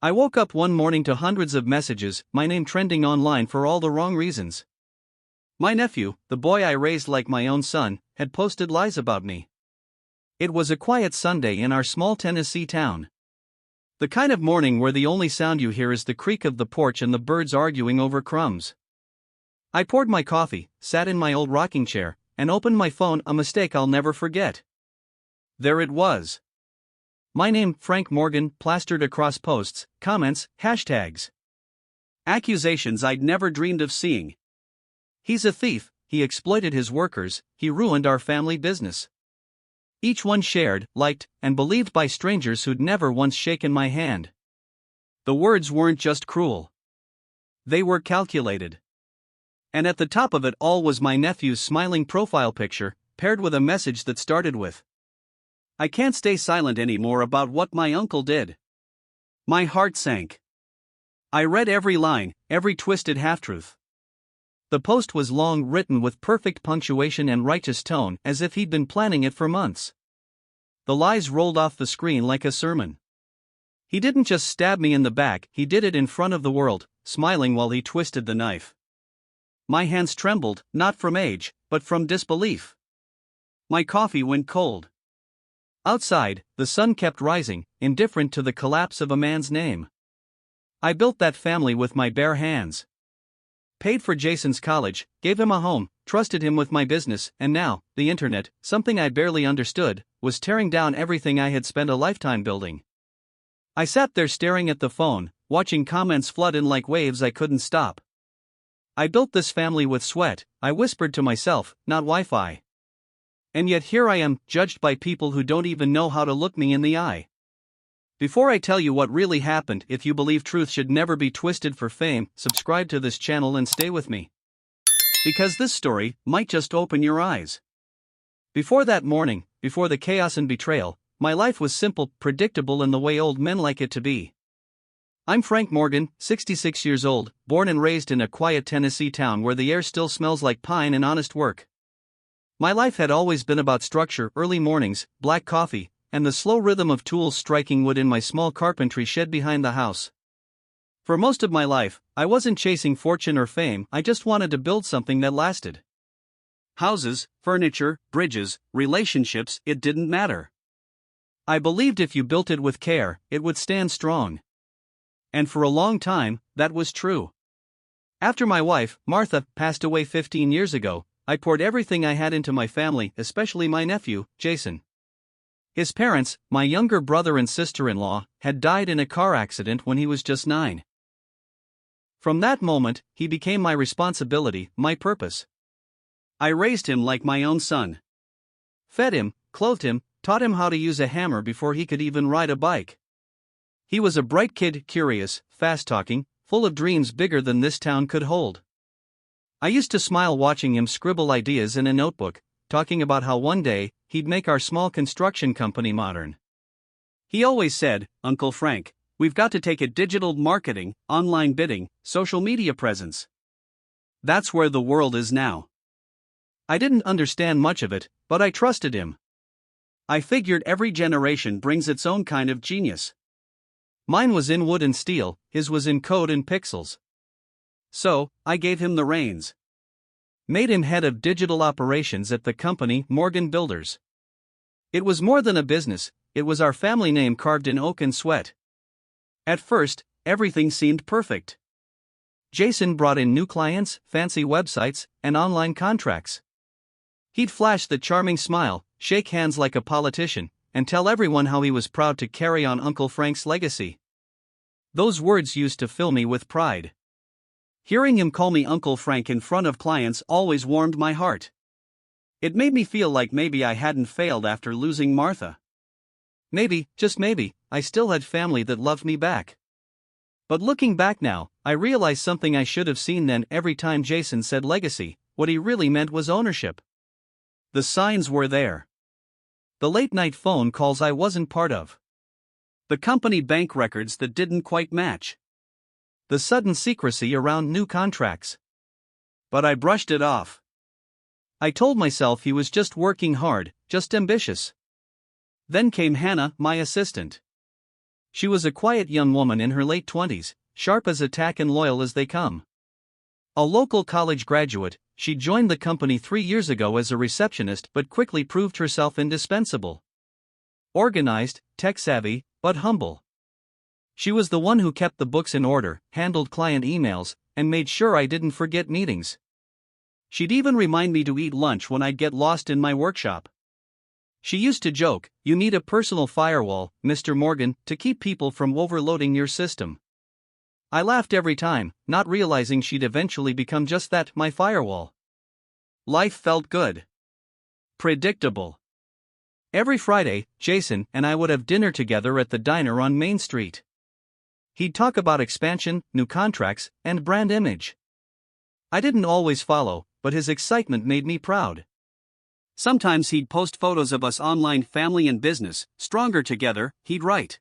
I woke up one morning to hundreds of messages, my name trending online for all the wrong reasons. My nephew, the boy I raised like my own son, had posted lies about me. It was a quiet Sunday in our small Tennessee town. The kind of morning where the only sound you hear is the creak of the porch and the birds arguing over crumbs. I poured my coffee, sat in my old rocking chair, and opened my phone, a mistake I'll never forget. There it was. My name, Frank Morgan, plastered across posts, comments, hashtags. Accusations I'd never dreamed of seeing. He's a thief, he exploited his workers, he ruined our family business. Each one shared, liked, and believed by strangers who'd never once shaken my hand. The words weren't just cruel. They were calculated. And at the top of it all was my nephew's smiling profile picture, paired with a message that started with, "I can't stay silent anymore about what my uncle did." My heart sank. I read every line, every twisted half-truth. The post was long, written with perfect punctuation and righteous tone, as if he'd been planning it for months. The lies rolled off the screen like a sermon. He didn't just stab me in the back, he did it in front of the world, smiling while he twisted the knife. My hands trembled, not from age, but from disbelief. My coffee went cold. Outside, the sun kept rising, indifferent to the collapse of a man's name. I built that family with my bare hands. Paid for Jason's college, gave him a home, trusted him with my business, and now, the internet, something I barely understood, was tearing down everything I had spent a lifetime building. I sat there staring at the phone, watching comments flood in like waves I couldn't stop. I built this family with sweat, I whispered to myself, not Wi-Fi. And yet here I am, judged by people who don't even know how to look me in the eye. Before I tell you what really happened, if you believe truth should never be twisted for fame, subscribe to this channel and stay with me. Because this story might just open your eyes. Before that morning, before the chaos and betrayal, my life was simple, predictable in the way old men like it to be. I'm Frank Morgan, 66 years old, born and raised in a quiet Tennessee town where the air still smells like pine and honest work. My life had always been about structure, early mornings, black coffee, and the slow rhythm of tools striking wood in my small carpentry shed behind the house. For most of my life, I wasn't chasing fortune or fame, I just wanted to build something that lasted. Houses, furniture, bridges, relationships, it didn't matter. I believed if you built it with care, it would stand strong. And for a long time, that was true. After my wife, Martha, passed away 15 years ago, I poured everything I had into my family, especially my nephew, Jason. His parents, my younger brother and sister-in-law, had died in a car accident when he was just 9. From that moment, he became my responsibility, my purpose. I raised him like my own son. Fed him, clothed him, taught him how to use a hammer before he could even ride a bike. He was a bright kid, curious, fast-talking, full of dreams bigger than this town could hold. I used to smile watching him scribble ideas in a notebook, talking about how one day, he'd make our small construction company modern. He always said, "Uncle Frank, we've got to take it digital marketing, online bidding, social media presence. That's where the world is now." I didn't understand much of it, but I trusted him. I figured every generation brings its own kind of genius. Mine was in wood and steel, his was in code and pixels. So, I gave him the reins. Made him head of digital operations at the company Morgan Builders. It was more than a business, it was our family name carved in oak and sweat. At first, everything seemed perfect. Jason brought in new clients, fancy websites, and online contracts. He'd flash the charming smile, shake hands like a politician, and tell everyone how he was proud to carry on Uncle Frank's legacy. Those words used to fill me with pride. Hearing him call me Uncle Frank in front of clients always warmed my heart. It made me feel like maybe I hadn't failed after losing Martha. Maybe, just maybe, I still had family that loved me back. But looking back now, I realize something I should have seen then. Every time Jason said legacy, what he really meant was ownership. The signs were there. The late-night phone calls I wasn't part of. The company bank records that didn't quite match. The sudden secrecy around new contracts. But I brushed it off. I told myself he was just working hard, just ambitious. Then came Hannah, my assistant. She was a quiet young woman in her late 20s, sharp as a tack and loyal as they come. A local college graduate, she joined the company 3 years ago as a receptionist but quickly proved herself indispensable. Organized, tech-savvy, but humble. She was the one who kept the books in order, handled client emails, and made sure I didn't forget meetings. She'd even remind me to eat lunch when I'd get lost in my workshop. She used to joke, "You need a personal firewall, Mr. Morgan, to keep people from overloading your system." I laughed every time, not realizing she'd eventually become just that, my firewall. Life felt good. Predictable. Every Friday, Jason and I would have dinner together at the diner on Main Street. He'd talk about expansion, new contracts, and brand image. I didn't always follow, but his excitement made me proud. Sometimes he'd post photos of us online, family and business, stronger together, he'd write.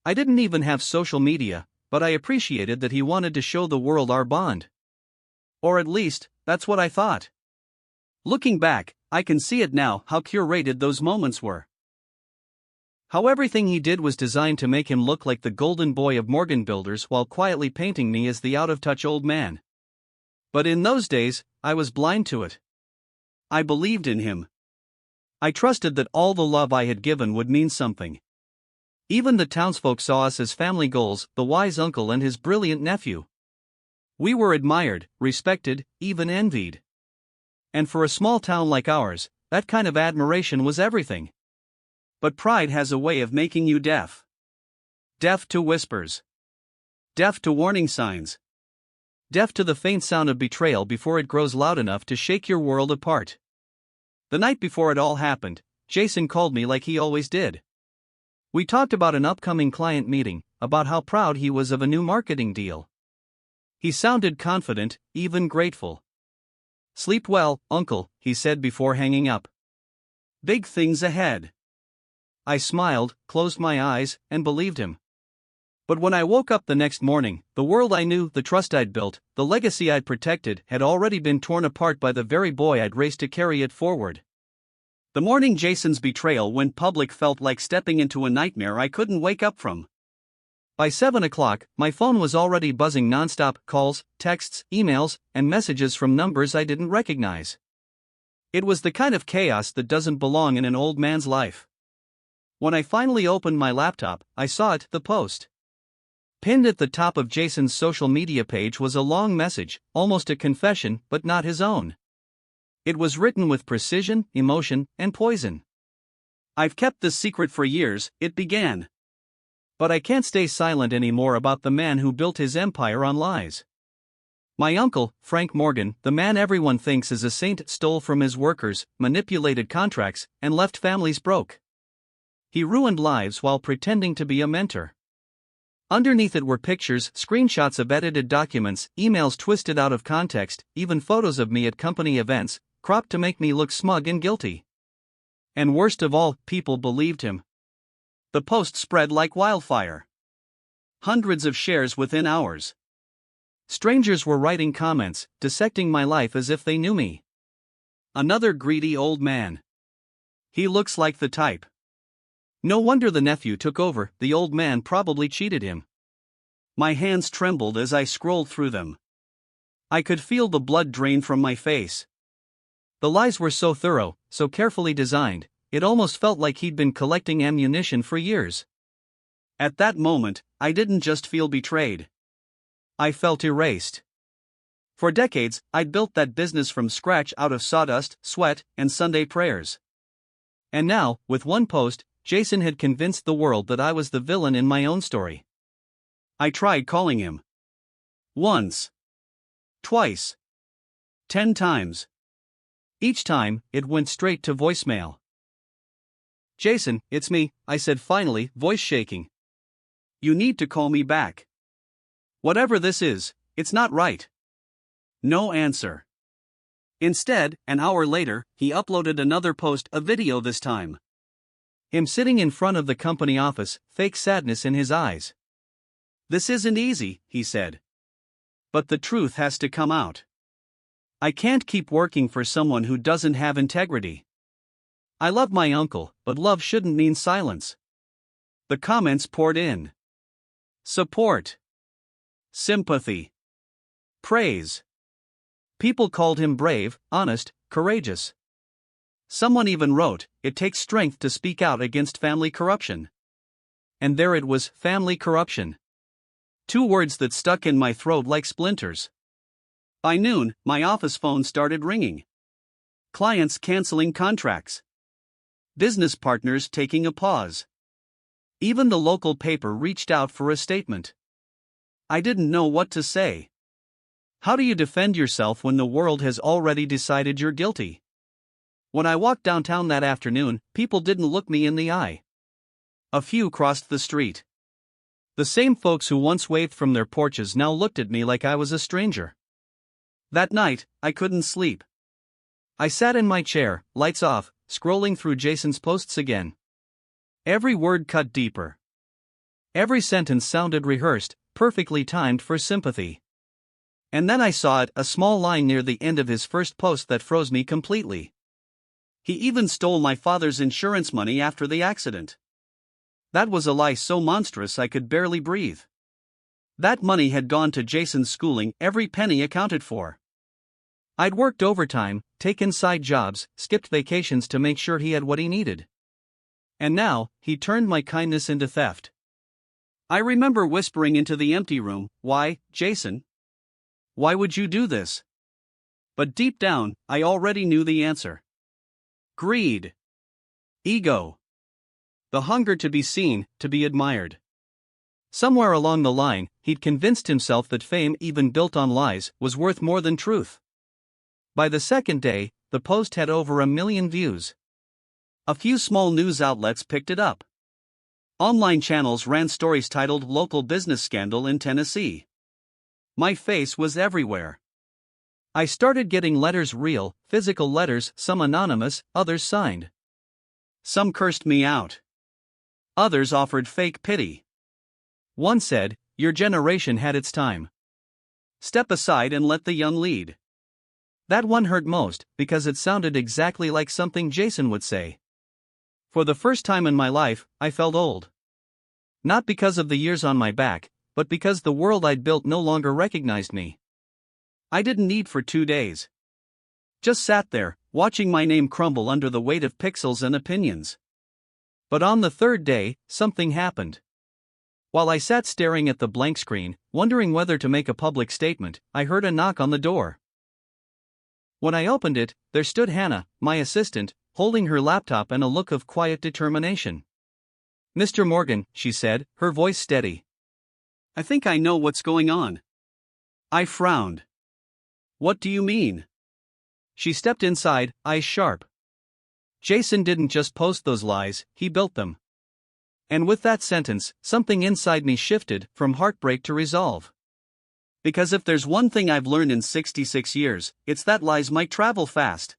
I didn't even have social media, but I appreciated that he wanted to show the world our bond. Or at least, that's what I thought. Looking back, I can see it now how curated those moments were. How everything he did was designed to make him look like the golden boy of Morgan Builders while quietly painting me as the out-of-touch old man. But in those days, I was blind to it. I believed in him. I trusted that all the love I had given would mean something. Even the townsfolk saw us as family goals, the wise uncle and his brilliant nephew. We were admired, respected, even envied. And for a small town like ours, that kind of admiration was everything. But pride has a way of making you deaf. Deaf to whispers. Deaf to warning signs. Deaf to the faint sound of betrayal before it grows loud enough to shake your world apart. The night before it all happened, Jason called me like he always did. We talked about an upcoming client meeting, about how proud he was of a new marketing deal. He sounded confident, even grateful. "Sleep well, uncle," he said before hanging up. "Big things ahead." I smiled, closed my eyes, and believed him. But when I woke up the next morning, the world I knew, the trust I'd built, the legacy I'd protected, had already been torn apart by the very boy I'd raised to carry it forward. The morning Jason's betrayal went public felt like stepping into a nightmare I couldn't wake up from. By 7 o'clock, my phone was already buzzing nonstop, calls, texts, emails, and messages from numbers I didn't recognize. It was the kind of chaos that doesn't belong in an old man's life. When I finally opened my laptop, I saw it, the post. Pinned at the top of Jason's social media page was a long message, almost a confession, but not his own. It was written with precision, emotion, and poison. "I've kept this secret for years," it began. "But I can't stay silent anymore about the man who built his empire on lies. My uncle, Frank Morgan, the man everyone thinks is a saint, stole from his workers, manipulated contracts, and left families broke. He ruined lives while pretending to be a mentor." Underneath it were pictures, screenshots of edited documents, emails twisted out of context, even photos of me at company events, cropped to make me look smug and guilty. And worst of all, people believed him. The post spread like wildfire. Hundreds of shares within hours. Strangers were writing comments, dissecting my life as if they knew me. "Another greedy old man. He looks like the type. No wonder the nephew took over, the old man probably cheated him." My hands trembled as I scrolled through them. I could feel the blood drain from my face. The lies were so thorough, so carefully designed, it almost felt like he'd been collecting ammunition for years. At that moment, I didn't just feel betrayed. I felt erased. For decades, I'd built that business from scratch out of sawdust, sweat, and Sunday prayers. And now, with one post, Jason had convinced the world that I was the villain in my own story. I tried calling him. Once. Twice. 10 times. Each time, it went straight to voicemail. "Jason, it's me," I said finally, voice shaking. "You need to call me back. Whatever this is, it's not right." No answer. Instead, an hour later, he uploaded another post, a video this time. Him sitting in front of the company office, fake sadness in his eyes. "This isn't easy," he said. "But the truth has to come out. I can't keep working for someone who doesn't have integrity. I love my uncle, but love shouldn't mean silence. The comments poured in. Support. Sympathy. Praise. People called him brave, honest, courageous. Someone even wrote, "It takes strength to speak out against family corruption." And there it was, family corruption. Two words that stuck in my throat like splinters. By noon, my office phone started ringing. Clients canceling contracts. Business partners taking a pause. Even the local paper reached out for a statement. I didn't know what to say. How do you defend yourself when the world has already decided you're guilty? When I walked downtown that afternoon, people didn't look me in the eye. A few crossed the street. The same folks who once waved from their porches now looked at me like I was a stranger. That night, I couldn't sleep. I sat in my chair, lights off, scrolling through Jason's posts again. Every word cut deeper. Every sentence sounded rehearsed, perfectly timed for sympathy. And then I saw it, a small line near the end of his first post that froze me completely. He even stole my father's insurance money after the accident. That was a lie so monstrous I could barely breathe. That money had gone to Jason's schooling, every penny accounted for. I'd worked overtime, taken side jobs, skipped vacations to make sure he had what he needed. And now, he turned my kindness into theft. I remember whispering into the empty room, "Why, Jason? Why would you do this?" But deep down, I already knew the answer. Greed. Ego. The hunger to be seen, to be admired. Somewhere along the line, he'd convinced himself that fame, even built on lies, was worth more than truth. By the second day, the post had over 1 million views. A few small news outlets picked it up. Online channels ran stories titled "Local Business Scandal in Tennessee." My face was everywhere. I started getting letters, real, physical letters, some anonymous, others signed. Some cursed me out. Others offered fake pity. One said, "Your generation had its time. Step aside and let the young lead." That one hurt most, because it sounded exactly like something Jason would say. For the first time in my life, I felt old. Not because of the years on my back, but because the world I'd built no longer recognized me. I didn't eat for 2 days. Just sat there, watching my name crumble under the weight of pixels and opinions. But on the third day, something happened. While I sat staring at the blank screen, wondering whether to make a public statement, I heard a knock on the door. When I opened it, there stood Hannah, my assistant, holding her laptop and a look of quiet determination. "Mr. Morgan," she said, her voice steady. "I think I know what's going on." I frowned. "What do you mean?" She stepped inside, eyes sharp. "Jason didn't just post those lies, he built them." And with that sentence, something inside me shifted, from heartbreak to resolve. Because if there's one thing I've learned in 66 years, it's that lies might travel fast.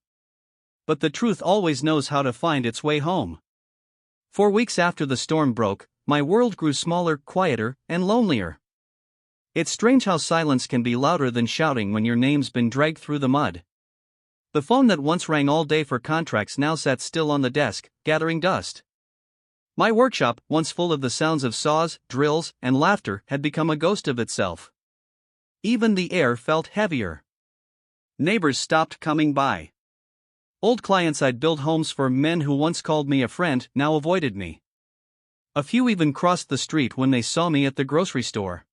But the truth always knows how to find its way home. 4 weeks after the storm broke, my world grew smaller, quieter, and lonelier. It's strange how silence can be louder than shouting when your name's been dragged through the mud. The phone that once rang all day for contracts now sat still on the desk, gathering dust. My workshop, once full of the sounds of saws, drills, and laughter, had become a ghost of itself. Even the air felt heavier. Neighbors stopped coming by. Old clients I'd built homes for, men who once called me a friend, now avoided me. A few even crossed the street when they saw me at the grocery store.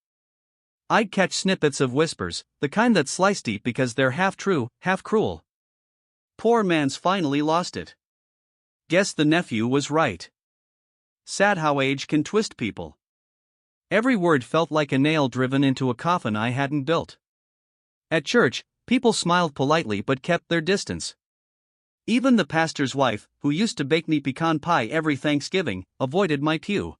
I'd catch snippets of whispers, the kind that slice deep because they're half true, half cruel. "Poor man's finally lost it. Guess the nephew was right. Sad how age can twist people." Every word felt like a nail driven into a coffin I hadn't built. At church, people smiled politely but kept their distance. Even the pastor's wife, who used to bake me pecan pie every Thanksgiving, avoided my pew.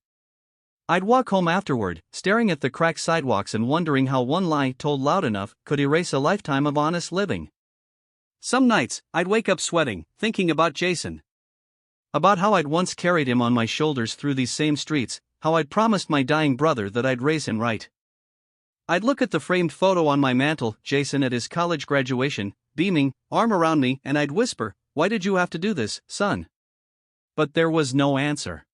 I'd walk home afterward, staring at the cracked sidewalks and wondering how one lie told loud enough could erase a lifetime of honest living. Some nights, I'd wake up sweating, thinking about Jason. About how I'd once carried him on my shoulders through these same streets, how I'd promised my dying brother that I'd raise him right. I'd look at the framed photo on my mantle, Jason at his college graduation, beaming, arm around me, and I'd whisper, "Why did you have to do this, son?" But there was no answer.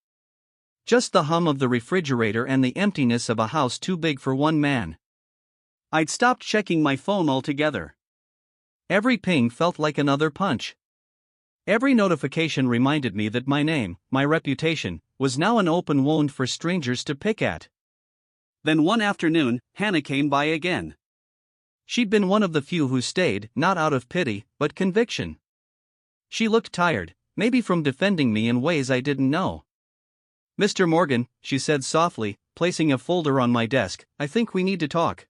Just the hum of the refrigerator and the emptiness of a house too big for one man. I'd stopped checking my phone altogether. Every ping felt like another punch. Every notification reminded me that my name, my reputation, was now an open wound for strangers to pick at. Then one afternoon, Hannah came by again. She'd been one of the few who stayed, not out of pity, but conviction. She looked tired, maybe from defending me in ways I didn't know. "Mr. Morgan," she said softly, placing a folder on my desk, "I think we need to talk."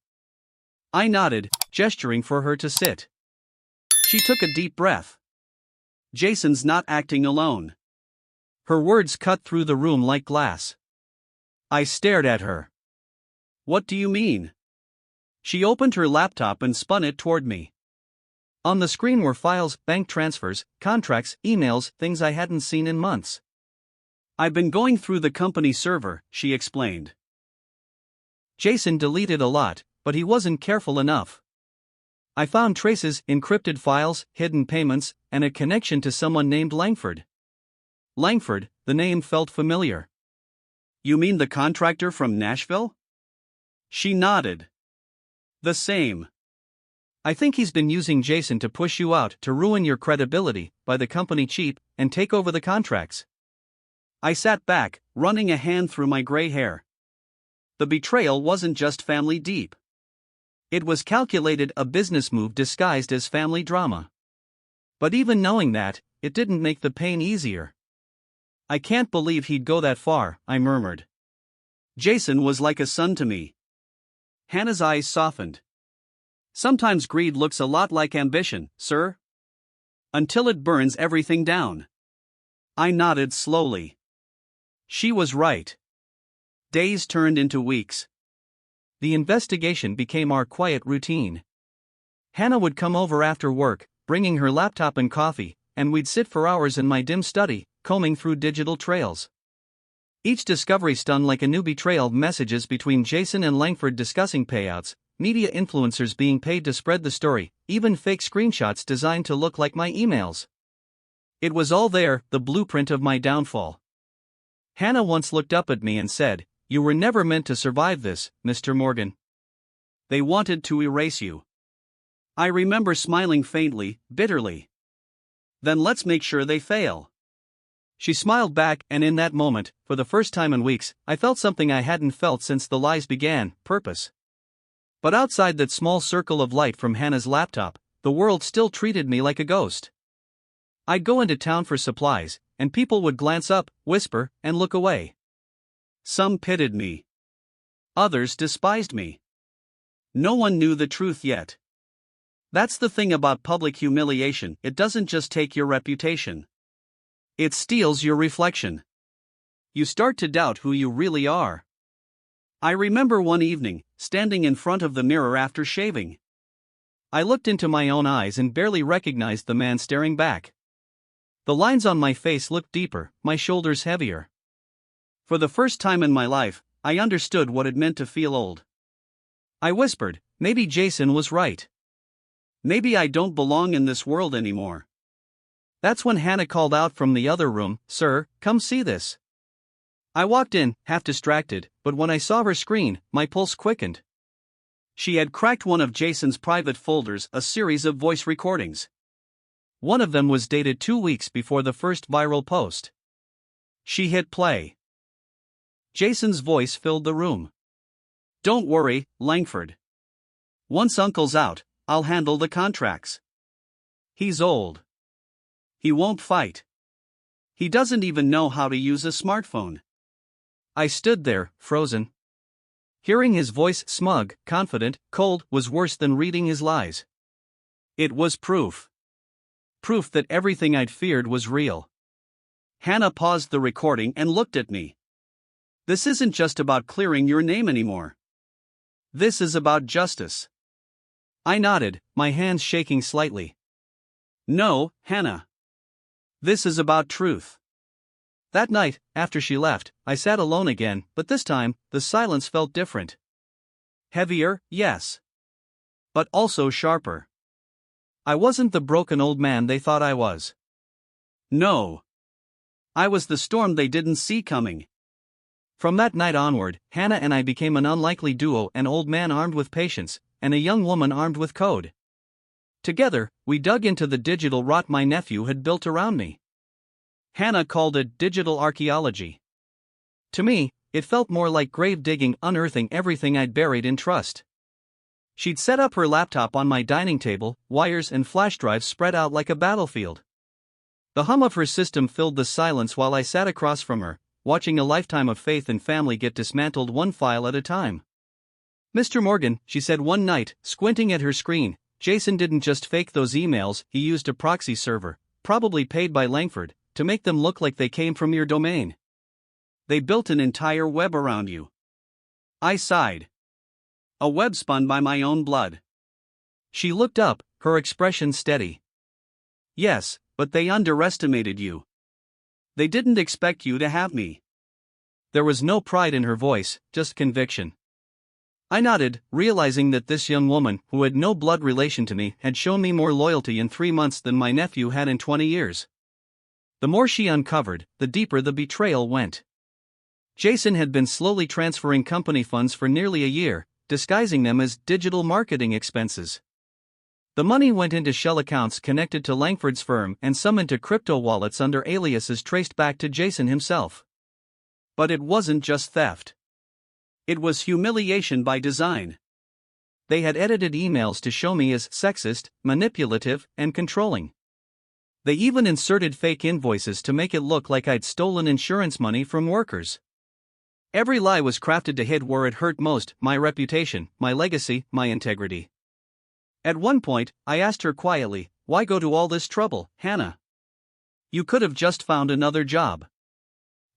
I nodded, gesturing for her to sit. She took a deep breath. "Jason's not acting alone." Her words cut through the room like glass. I stared at her. "What do you mean?" She opened her laptop and spun it toward me. On the screen were files, bank transfers, contracts, emails, things I hadn't seen in months. "I've been going through the company server," she explained. Jason deleted a lot, but he wasn't careful enough. I found traces, encrypted files, hidden payments, and a connection to someone named Langford. Langford, the name felt familiar. "You mean the contractor from Nashville?" She nodded. "The same. I think he's been using Jason to push you out, to ruin your credibility, buy the company cheap, and take over the contracts." I sat back, running a hand through my gray hair. The betrayal wasn't just family deep. It was calculated, a business move disguised as family drama. But even knowing that, it didn't make the pain easier. "I can't believe he'd go that far," I murmured. "Jason was like a son to me." Hannah's eyes softened. "Sometimes greed looks a lot like ambition, sir. Until it burns everything down." I nodded slowly. She was right. Days turned into weeks. The investigation became our quiet routine. Hannah would come over after work, bringing her laptop and coffee, and we'd sit for hours in my dim study, combing through digital trails. Each discovery stung like a new betrayal: messages between Jason and Langford discussing payouts, media influencers being paid to spread the story, even fake screenshots designed to look like my emails. It was all there, the blueprint of my downfall. Hannah once looked up at me and said, "You were never meant to survive this, Mr. Morgan. They wanted to erase you." I remember smiling faintly, bitterly. "Then let's make sure they fail." She smiled back, and in that moment, for the first time in weeks, I felt something I hadn't felt since the lies began: purpose. But outside that small circle of light from Hannah's laptop, the world still treated me like a ghost. I'd go into town for supplies, and people would glance up, whisper, and look away. Some pitied me. Others despised me. No one knew the truth yet. That's the thing about public humiliation: it doesn't just take your reputation. It steals your reflection. You start to doubt who you really are. I remember one evening, standing in front of the mirror after shaving. I looked into my own eyes and barely recognized the man staring back. The lines on my face looked deeper, my shoulders heavier. For the first time in my life, I understood what it meant to feel old. I whispered, "Maybe Jason was right. Maybe I don't belong in this world anymore." That's when Hannah called out from the other room, "Sir, come see this." I walked in, half distracted, but when I saw her screen, my pulse quickened. She had cracked one of Jason's private folders, a series of voice recordings. One of them was dated 2 weeks before the first viral post. She hit play. Jason's voice filled the room. "Don't worry, Langford. Once Uncle's out, I'll handle the contracts. He's old. He won't fight. He doesn't even know how to use a smartphone." I stood there, frozen. Hearing his voice, smug, confident, cold, was worse than reading his lies. It was proof. Proof that everything I'd feared was real. Hannah paused the recording and looked at me. "This isn't just about clearing your name anymore. This is about justice." I nodded, my hands shaking slightly. "No, Hannah. This is about truth." That night, after she left, I sat alone again, but this time, the silence felt different. Heavier, yes. But also sharper. I wasn't the broken old man they thought I was. No. I was the storm they didn't see coming. From that night onward, Hannah and I became an unlikely duo, an old man armed with patience, and a young woman armed with code. Together, we dug into the digital rot my nephew had built around me. Hannah called it digital archaeology. To me, it felt more like grave digging, unearthing everything I'd buried in trust. She'd set up her laptop on my dining table, wires and flash drives spread out like a battlefield. The hum of her system filled the silence while I sat across from her, watching a lifetime of faith and family get dismantled one file at a time. "Mr. Morgan," she said one night, squinting at her screen, "Jason didn't just fake those emails, he used a proxy server, probably paid by Langford, to make them look like they came from your domain. They built an entire web around you." I sighed. "A web spun by my own blood." She looked up, her expression steady. "Yes, but they underestimated you. They didn't expect you to have me." There was no pride in her voice, just conviction. I nodded, realizing that this young woman, who had no blood relation to me, had shown me more loyalty in 3 months than my nephew had in 20 years. The more she uncovered, the deeper the betrayal went. Jason had been slowly transferring company funds for nearly a year, disguising them as digital marketing expenses. The money went into shell accounts connected to Langford's firm and some into crypto wallets under aliases traced back to Jason himself. But it wasn't just theft. It was humiliation by design. They had edited emails to show me as sexist, manipulative, and controlling. They even inserted fake invoices to make it look like I'd stolen insurance money from workers. Every lie was crafted to hit where it hurt most: my reputation, my legacy, my integrity. At one point, I asked her quietly, "Why go to all this trouble, Hannah? You could have just found another job."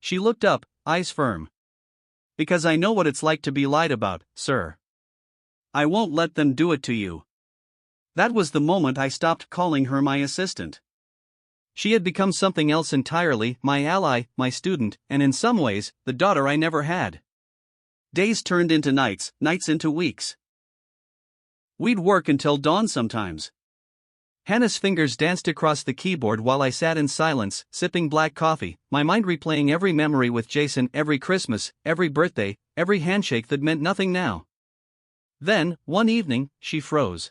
She looked up, eyes firm. "Because I know what it's like to be lied about, sir. I won't let them do it to you." That was the moment I stopped calling her my assistant. She had become something else entirely, my ally, my student, and in some ways, the daughter I never had. Days turned into nights, nights into weeks. We'd work until dawn sometimes. Hannah's fingers danced across the keyboard while I sat in silence, sipping black coffee, my mind replaying every memory with Jason, every Christmas, every birthday, every handshake that meant nothing now. Then, one evening, she froze.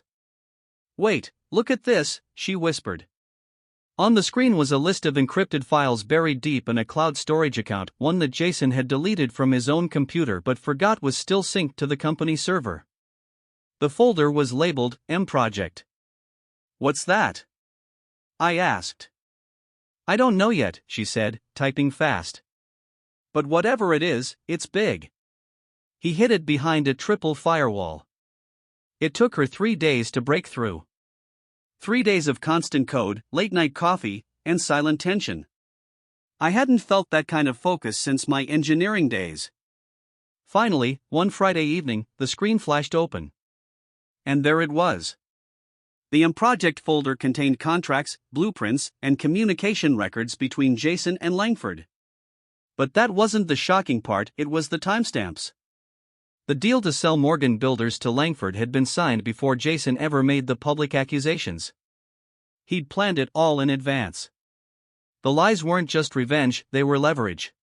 "Wait, look at this," she whispered. On the screen was a list of encrypted files buried deep in a cloud storage account, one that Jason had deleted from his own computer but forgot was still synced to the company server. The folder was labeled M Project. "What's that?" I asked. "I don't know yet," she said, typing fast. "But whatever it is, it's big." He hid it behind a triple firewall. It took her 3 days to break through. 3 days of constant code, late-night coffee, and silent tension. I hadn't felt that kind of focus since my engineering days. Finally, one Friday evening, the screen flashed open. And there it was. The M Project folder contained contracts, blueprints, and communication records between Jason and Langford. But that wasn't the shocking part, it was the timestamps. The deal to sell Morgan Builders to Langford had been signed before Jason ever made the public accusations. He'd planned it all in advance. The lies weren't just revenge, they were leverage.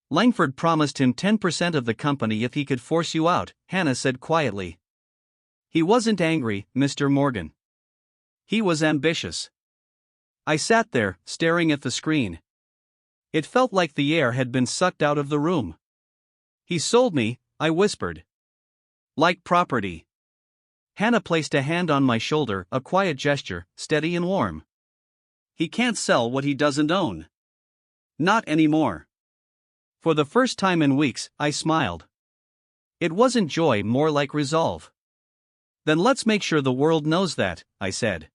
"Langford promised him 10% of the company if he could force you out," Hannah said quietly. "He wasn't angry, Mr. Morgan. He was ambitious." I sat there, staring at the screen. It felt like the air had been sucked out of the room. "He sold me," I whispered. "Like property." Hannah placed a hand on my shoulder, a quiet gesture, steady and warm. "He can't sell what he doesn't own. Not anymore." For the first time in weeks, I smiled. It wasn't joy, more like resolve. "Then let's make sure the world knows that," I said.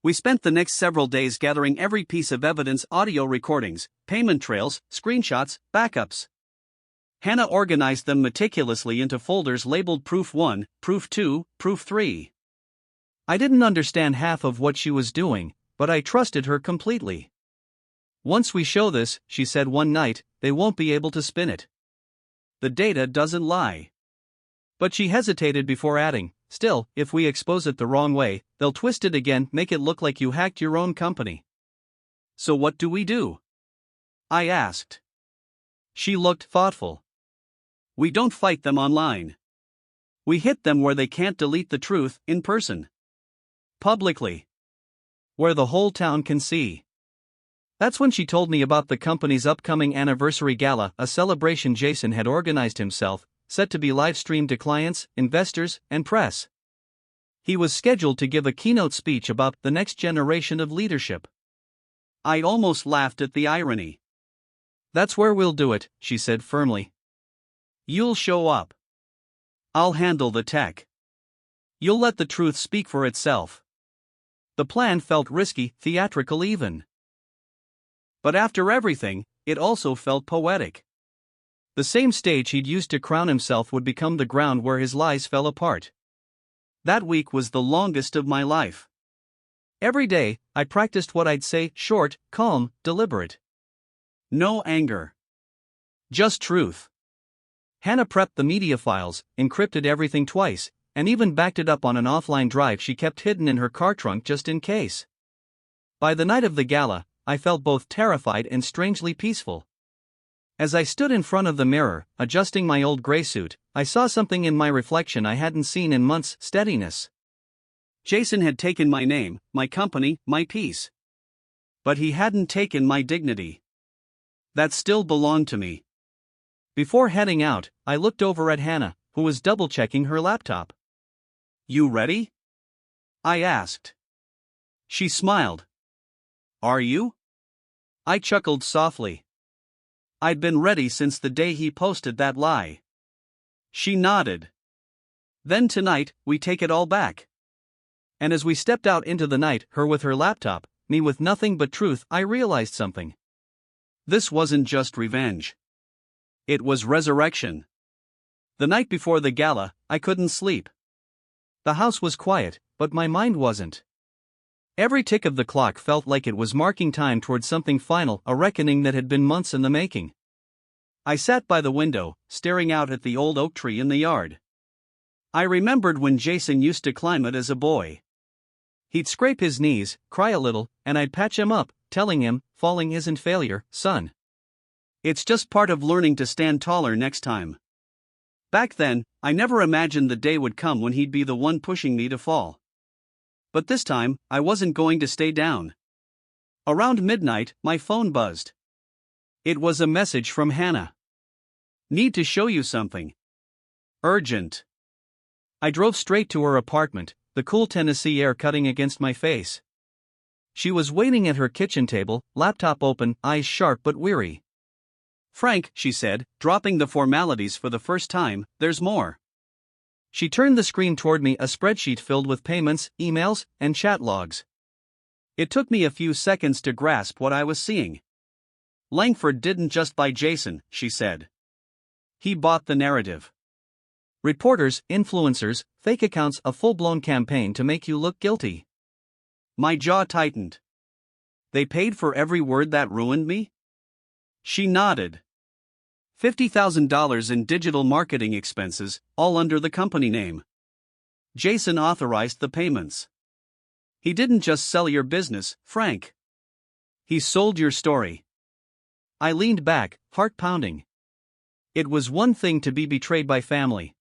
We spent the next several days gathering every piece of evidence: audio recordings, payment trails, screenshots, backups. Hannah organized them meticulously into folders labeled Proof 1, Proof 2, Proof 3. I didn't understand half of what she was doing, but I trusted her completely. "Once we show this," she said one night, "they won't be able to spin it. The data doesn't lie." But she hesitated before adding, "Still, if we expose it the wrong way, they'll twist it again, make it look like you hacked your own company." "So what do we do?" I asked. She looked thoughtful. We don't fight them online. We hit them where they can't delete the truth, in person. Publicly. Where the whole town can see. That's when she told me about the company's upcoming anniversary gala, a celebration Jason had organized himself, set to be live-streamed to clients, investors, and press. He was scheduled to give a keynote speech about the next generation of leadership. I almost laughed at the irony. That's where we'll do it, she said firmly. You'll show up. I'll handle the tech. You'll let the truth speak for itself. The plan felt risky, theatrical even. But after everything, it also felt poetic. The same stage he'd used to crown himself would become the ground where his lies fell apart. That week was the longest of my life. Every day, I practiced what I'd say: short, calm, deliberate. No anger. Just truth. Hannah prepped the media files, encrypted everything twice, and even backed it up on an offline drive she kept hidden in her car trunk just in case. By the night of the gala, I felt both terrified and strangely peaceful. As I stood in front of the mirror, adjusting my old gray suit, I saw something in my reflection I hadn't seen in months: steadiness. Jason had taken my name, my company, my peace. But he hadn't taken my dignity. That still belonged to me. Before heading out, I looked over at Hannah, who was double-checking her laptop. You ready? I asked. She smiled. Are you? I chuckled softly. I'd been ready since the day he posted that lie. She nodded. Then tonight, we take it all back. And as we stepped out into the night, her with her laptop, me with nothing but truth, I realized something. This wasn't just revenge. It was resurrection. The night before the gala, I couldn't sleep. The house was quiet, but my mind wasn't. Every tick of the clock felt like it was marking time toward something final, a reckoning that had been months in the making. I sat by the window, staring out at the old oak tree in the yard. I remembered when Jason used to climb it as a boy. He'd scrape his knees, cry a little, and I'd patch him up, telling him, falling isn't failure, son. It's just part of learning to stand taller next time. Back then, I never imagined the day would come when he'd be the one pushing me to fall. But this time, I wasn't going to stay down. Around midnight, my phone buzzed. It was a message from Hannah. Need to show you something. Urgent. I drove straight to her apartment, the cool Tennessee air cutting against my face. She was waiting at her kitchen table, laptop open, eyes sharp but weary. Frank, she said, dropping the formalities for the first time, there's more. She turned the screen toward me, a spreadsheet filled with payments, emails, and chat logs. It took me a few seconds to grasp what I was seeing. Langford didn't just buy Jason, she said. He bought the narrative. Reporters, influencers, fake accounts, a full-blown campaign to make you look guilty. My jaw tightened. They paid for every word that ruined me? She nodded. $50,000 in digital marketing expenses, all under the company name. Jason authorized the payments. He didn't just sell your business, Frank. He sold your story. I leaned back, heart pounding. It was one thing to be betrayed by family.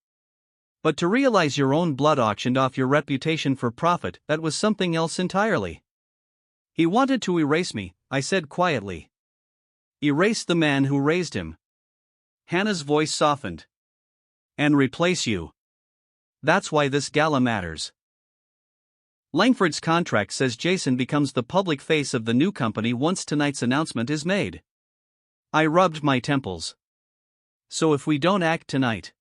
But to realize your own blood auctioned off your reputation for profit, that was something else entirely. He wanted to erase me, I said quietly. Erase the man who raised him. Hannah's voice softened. And replace you. That's why this gala matters. Langford's contract says Jason becomes the public face of the new company once tonight's announcement is made. I rubbed my temples. So if we don't act tonight,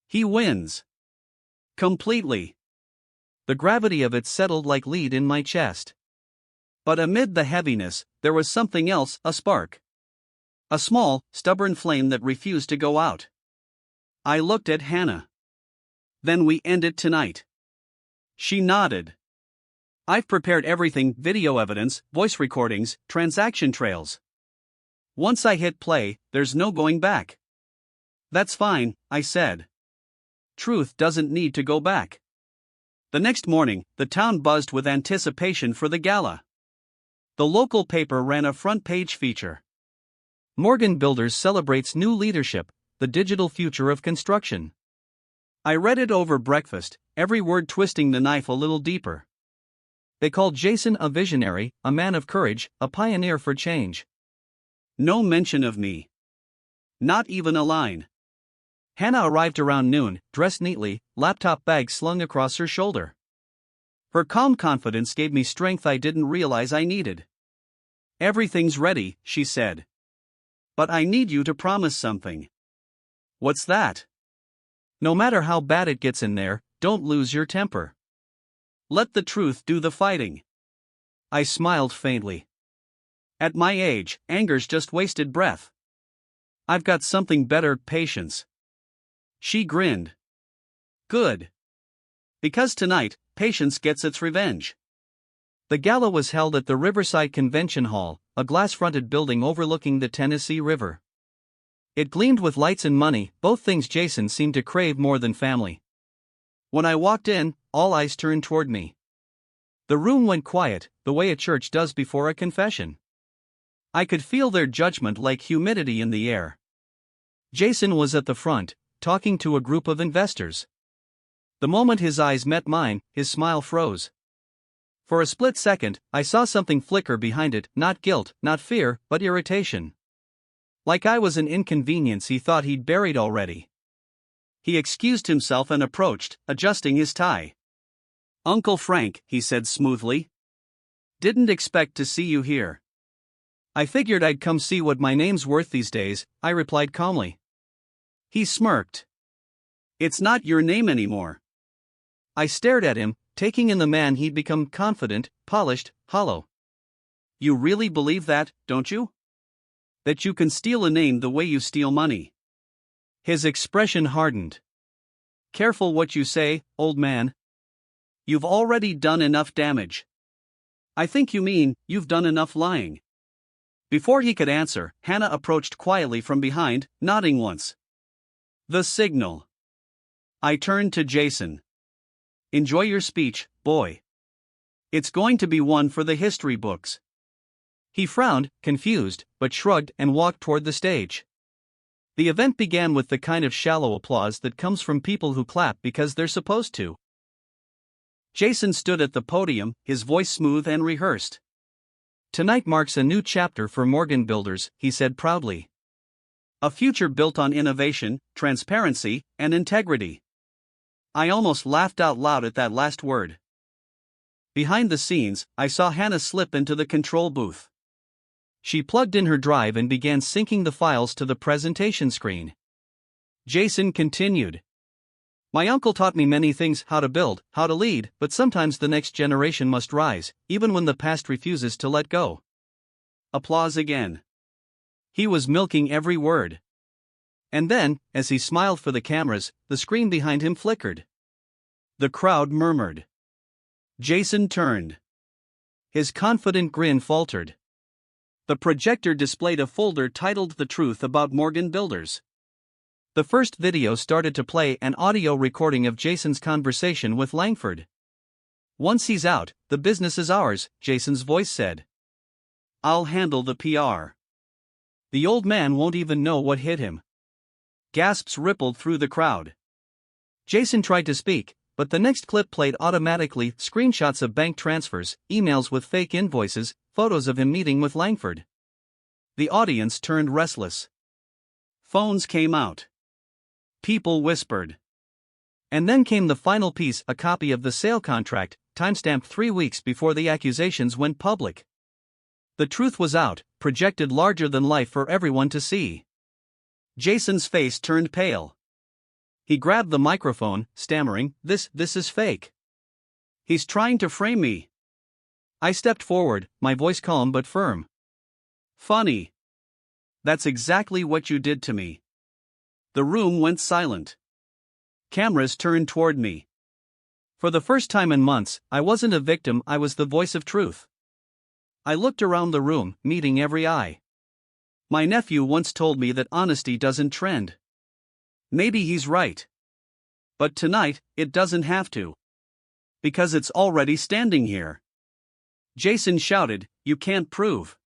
he wins. Completely. The gravity of it settled like lead in my chest. But amid the heaviness, there was something else, a spark. A small, stubborn flame that refused to go out. I looked at Hannah. Then we end it tonight. She nodded. I've prepared everything: video evidence, voice recordings, transaction trails. Once I hit play, there's no going back. That's fine, I said. Truth doesn't need to go back. The next morning, the town buzzed with anticipation for the gala. The local paper ran a front-page feature. Morgan Builders celebrates new leadership, the digital future of construction. I read it over breakfast, every word twisting the knife a little deeper. They called Jason a visionary, a man of courage, a pioneer for change. No mention of me. Not even a line. Hannah arrived around noon, dressed neatly, laptop bag slung across her shoulder. Her calm confidence gave me strength I didn't realize I needed. "Everything's ready," she said. "But I need you to promise something." "What's that?" "No matter how bad it gets in there, don't lose your temper. Let the truth do the fighting." I smiled faintly. At my age, anger's just wasted breath. I've got something better, patience. She grinned. Good. Because tonight, patience gets its revenge. The gala was held at the Riverside Convention Hall, a glass-fronted building overlooking the Tennessee River. It gleamed with lights and money, both things Jason seemed to crave more than family. When I walked in, all eyes turned toward me. The room went quiet, the way a church does before a confession. I could feel their judgment like humidity in the air. Jason was at the front, talking to a group of investors. The moment his eyes met mine, his smile froze. For a split second, I saw something flicker behind it, not guilt, not fear, but irritation. Like I was an inconvenience he thought he'd buried already. He excused himself and approached, adjusting his tie. "Uncle Frank," he said smoothly. "Didn't expect to see you here." "I figured I'd come see what my name's worth these days," I replied calmly. He smirked. "It's not your name anymore." I stared at him, taking in the man he'd become, confident, polished, hollow. "You really believe that, don't you? That you can steal a name the way you steal money?" His expression hardened. "Careful what you say, old man. You've already done enough damage." "I think you mean, you've done enough lying." Before he could answer, Hannah approached quietly from behind, nodding once. The signal. I turned to Jason. "Enjoy your speech, boy. It's going to be one for the history books." He frowned, confused, but shrugged and walked toward the stage. The event began with the kind of shallow applause that comes from people who clap because they're supposed to. Jason stood at the podium, his voice smooth and rehearsed. "Tonight marks a new chapter for Morgan Builders," he said proudly. "A future built on innovation, transparency, and integrity." I almost laughed out loud at that last word. Behind the scenes, I saw Hannah slip into the control booth. She plugged in her drive and began syncing the files to the presentation screen. Jason continued. "My uncle taught me many things: how to build, how to lead, but sometimes the next generation must rise, even when the past refuses to let go." Applause again. He was milking every word. And then, as he smiled for the cameras, the screen behind him flickered. The crowd murmured. Jason turned. His confident grin faltered. The projector displayed a folder titled "The Truth About Morgan Builders." The first video started to play, an audio recording of Jason's conversation with Langford. "Once he's out, the business is ours," Jason's voice said. "I'll handle the PR." "The old man won't even know what hit him." Gasps rippled through the crowd. Jason tried to speak, but the next clip played automatically: screenshots of bank transfers, emails with fake invoices, photos of him meeting with Langford. The audience turned restless. Phones came out. People whispered. And then came the final piece, a copy of the sale contract, timestamped 3 weeks before the accusations went public. The truth was out, projected larger than life for everyone to see. Jason's face turned pale. He grabbed the microphone, stammering, This is fake. He's trying to frame me." I stepped forward, my voice calm but firm. "Funny. That's exactly what you did to me." The room went silent. Cameras turned toward me. For the first time in months, I wasn't a victim, I was the voice of truth. I looked around the room, meeting every eye. My nephew once told me that honesty doesn't trend. Maybe he's right. But tonight, it doesn't have to. Because it's already standing here. Jason shouted, "You can't prove."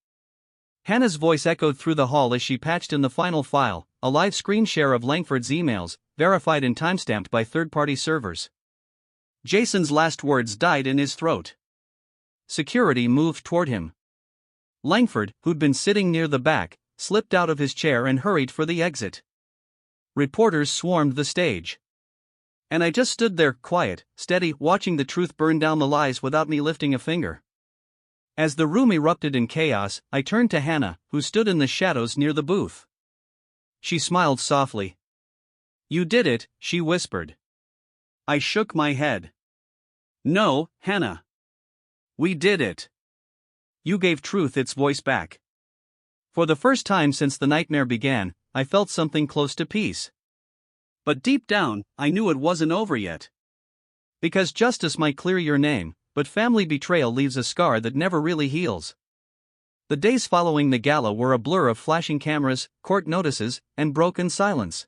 Hannah's voice echoed through the hall as she patched in the final file, a live screen share of Langford's emails, verified and timestamped by third-party servers. Jason's last words died in his throat. Security moved toward him. Langford, who'd been sitting near the back, slipped out of his chair and hurried for the exit. Reporters swarmed the stage. And I just stood there, quiet, steady, watching the truth burn down the lies without me lifting a finger. As the room erupted in chaos, I turned to Hannah, who stood in the shadows near the booth. She smiled softly. "You did it," she whispered. I shook my head. "No, Hannah. We did it. You gave truth its voice back." For the first time since the nightmare began, I felt something close to peace. But deep down, I knew it wasn't over yet. Because justice might clear your name, but family betrayal leaves a scar that never really heals. The days following the gala were a blur of flashing cameras, court notices, and broken silence.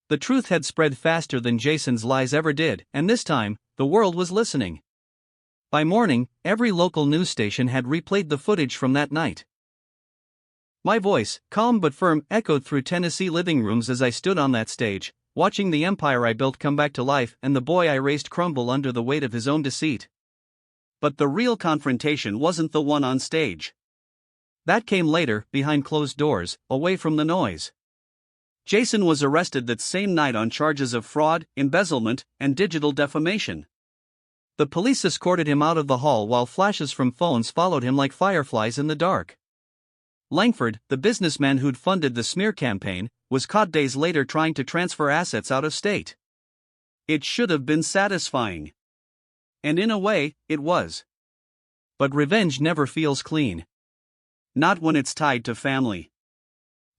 The truth had spread faster than Jason's lies ever did, and this time, the world was listening. By morning, every local news station had replayed the footage from that night. My voice, calm but firm, echoed through Tennessee living rooms as I stood on that stage, watching the empire I built come back to life and the boy I raised crumble under the weight of his own deceit. But the real confrontation wasn't the one on stage. That came later, behind closed doors, away from the noise. Jason was arrested that same night on charges of fraud, embezzlement, and digital defamation. The police escorted him out of the hall while flashes from phones followed him like fireflies in the dark. Langford, the businessman who'd funded the smear campaign, was caught days later trying to transfer assets out of state. It should have been satisfying. And in a way, it was. But revenge never feels clean. Not when it's tied to family.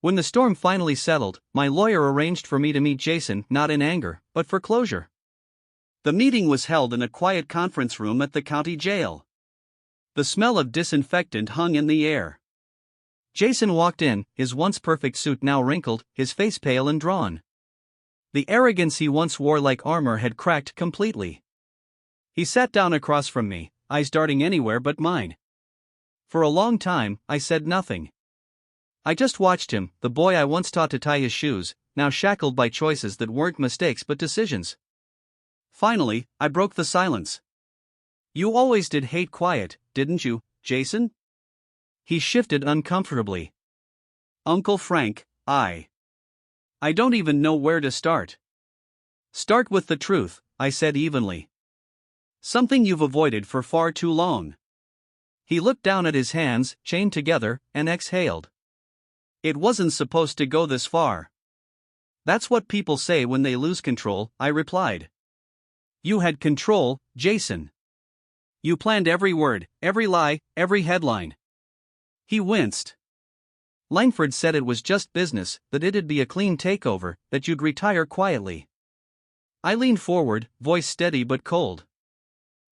When the storm finally settled, my lawyer arranged for me to meet Jason, not in anger, but for closure. The meeting was held in a quiet conference room at the county jail. The smell of disinfectant hung in the air. Jason walked in, his once perfect suit now wrinkled, his face pale and drawn. The arrogance he once wore like armor had cracked completely. He sat down across from me, eyes darting anywhere but mine. For a long time, I said nothing. I just watched him, the boy I once taught to tie his shoes, now shackled by choices that weren't mistakes but decisions. Finally, I broke the silence. "You always did hate quiet, didn't you, Jason?" He shifted uncomfortably. "Uncle Frank, I don't even know where to start." "Start with the truth," I said evenly. "Something you've avoided for far too long." He looked down at his hands, chained together, and exhaled. "It wasn't supposed to go this far." "That's what people say when they lose control," I replied. "You had control, Jason. You planned every word, every lie, every headline." He winced. "Langford said it was just business, that it'd be a clean takeover, that you'd retire quietly." I leaned forward, voice steady but cold.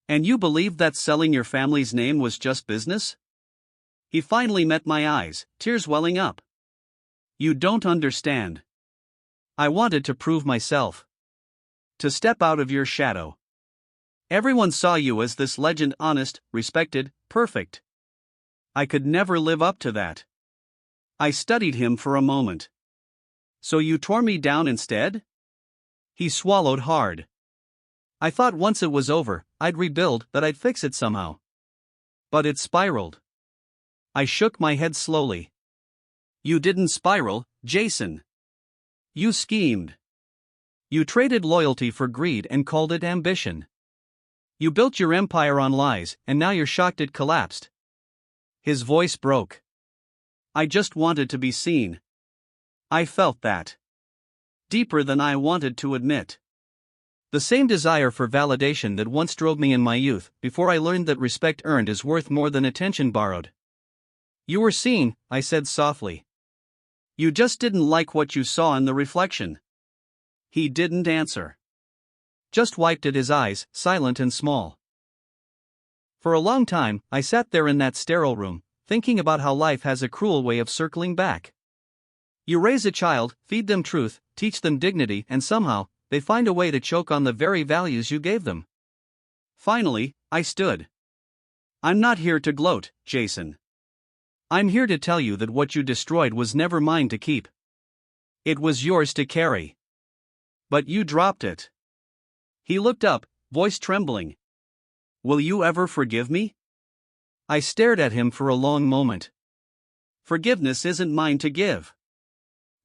"And you believe that selling your family's name was just business?" He finally met my eyes, tears welling up. "You don't understand. I wanted to prove myself. To step out of your shadow. Everyone saw you as this legend, honest, respected, perfect. I could never live up to that." I studied him for a moment. "So you tore me down instead?" He swallowed hard. "I thought once it was over, I'd rebuild, that I'd fix it somehow. But it spiraled." I shook my head slowly. "You didn't spiral, Jason. You schemed. You traded loyalty for greed and called it ambition. You built your empire on lies, and now you're shocked it collapsed." His voice broke. "I just wanted to be seen. I felt that. Deeper than I wanted to admit. The same desire for validation that once drove me in my youth, before I learned that respect earned is worth more than attention borrowed." "You were seen," I said softly. "You just didn't like what you saw in the reflection." He didn't answer. Just wiped at his eyes, silent and small. For a long time, I sat there in that sterile room, thinking about how life has a cruel way of circling back. You raise a child, feed them truth, teach them dignity, and somehow, they find a way to choke on the very values you gave them. Finally, I stood. "I'm not here to gloat, Jason. I'm here to tell you that what you destroyed was never mine to keep. It was yours to carry. But you dropped it. He looked up, voice trembling. Will you ever forgive me? I stared at him for a long moment. Forgiveness isn't mine to give.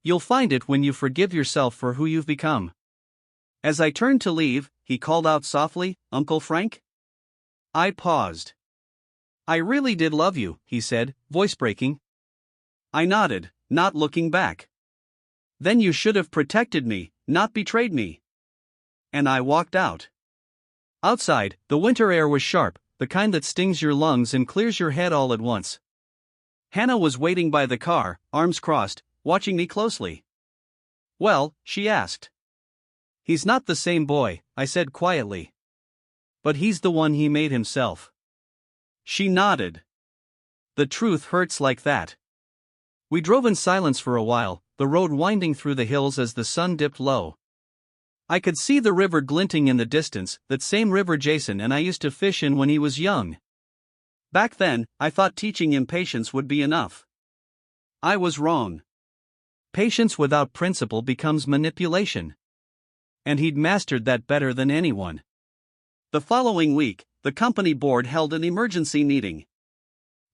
You'll find it when you forgive yourself for who you've become. As I turned to leave, he called out softly, Uncle Frank? I paused. I really did love you, he said, voice breaking. I nodded, not looking back. Then you should have protected me, not betrayed me. And I walked out. Outside, the winter air was sharp, the kind that stings your lungs and clears your head all at once. Hannah was waiting by the car, arms crossed, watching me closely. Well, she asked. He's not the same boy, I said quietly. But he's the one he made himself. She nodded. The truth hurts like that. We drove in silence for a while, the road winding through the hills as the sun dipped low. I could see the river glinting in the distance, that same river Jason and I used to fish in when he was young. Back then, I thought teaching him patience would be enough. I was wrong. Patience without principle becomes manipulation. And he'd mastered that better than anyone. The following week, the company board held an emergency meeting.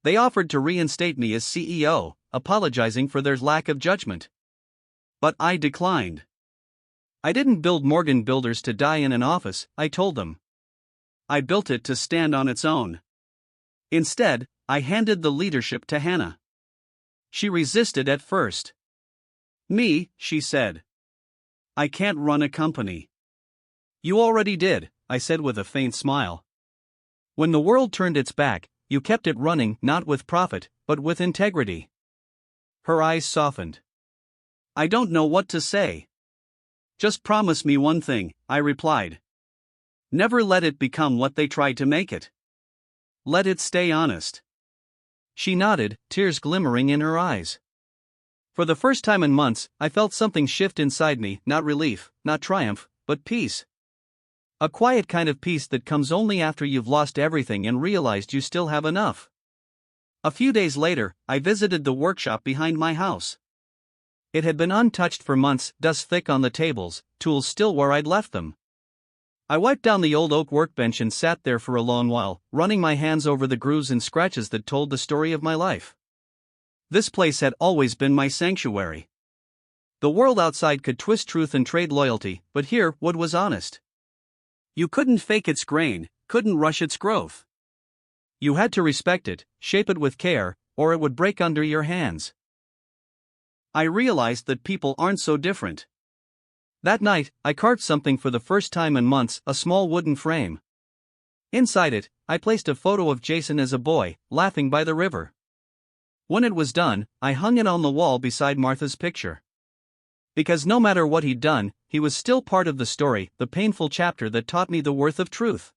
They offered to reinstate me as CEO, apologizing for their lack of judgment. But I declined. I didn't build Morgan Builders to die in an office, I told them. I built it to stand on its own. Instead, I handed the leadership to Hannah. She resisted at first. Me, she said. I can't run a company. You already did, I said with a faint smile. When the world turned its back, you kept it running not with profit, but with integrity. Her eyes softened. I don't know what to say. Just promise me one thing, I replied. Never let it become what they tried to make it. Let it stay honest. She nodded, tears glimmering in her eyes. For the first time in months, I felt something shift inside me, not relief, not triumph, but peace. A quiet kind of peace that comes only after you've lost everything and realized you still have enough. A few days later, I visited the workshop behind my house. It had been untouched for months, dust thick on the tables, tools still where I'd left them. I wiped down the old oak workbench and sat there for a long while, running my hands over the grooves and scratches that told the story of my life. This place had always been my sanctuary. The world outside could twist truth and trade loyalty, but here, wood was honest. You couldn't fake its grain, couldn't rush its growth. You had to respect it, shape it with care, or it would break under your hands. I realized that people aren't so different. That night, I carved something for the first time in months, a small wooden frame. Inside it, I placed a photo of Jason as a boy, laughing by the river. When it was done, I hung it on the wall beside Martha's picture. Because no matter what he'd done, he was still part of the story, the painful chapter that taught me the worth of truth.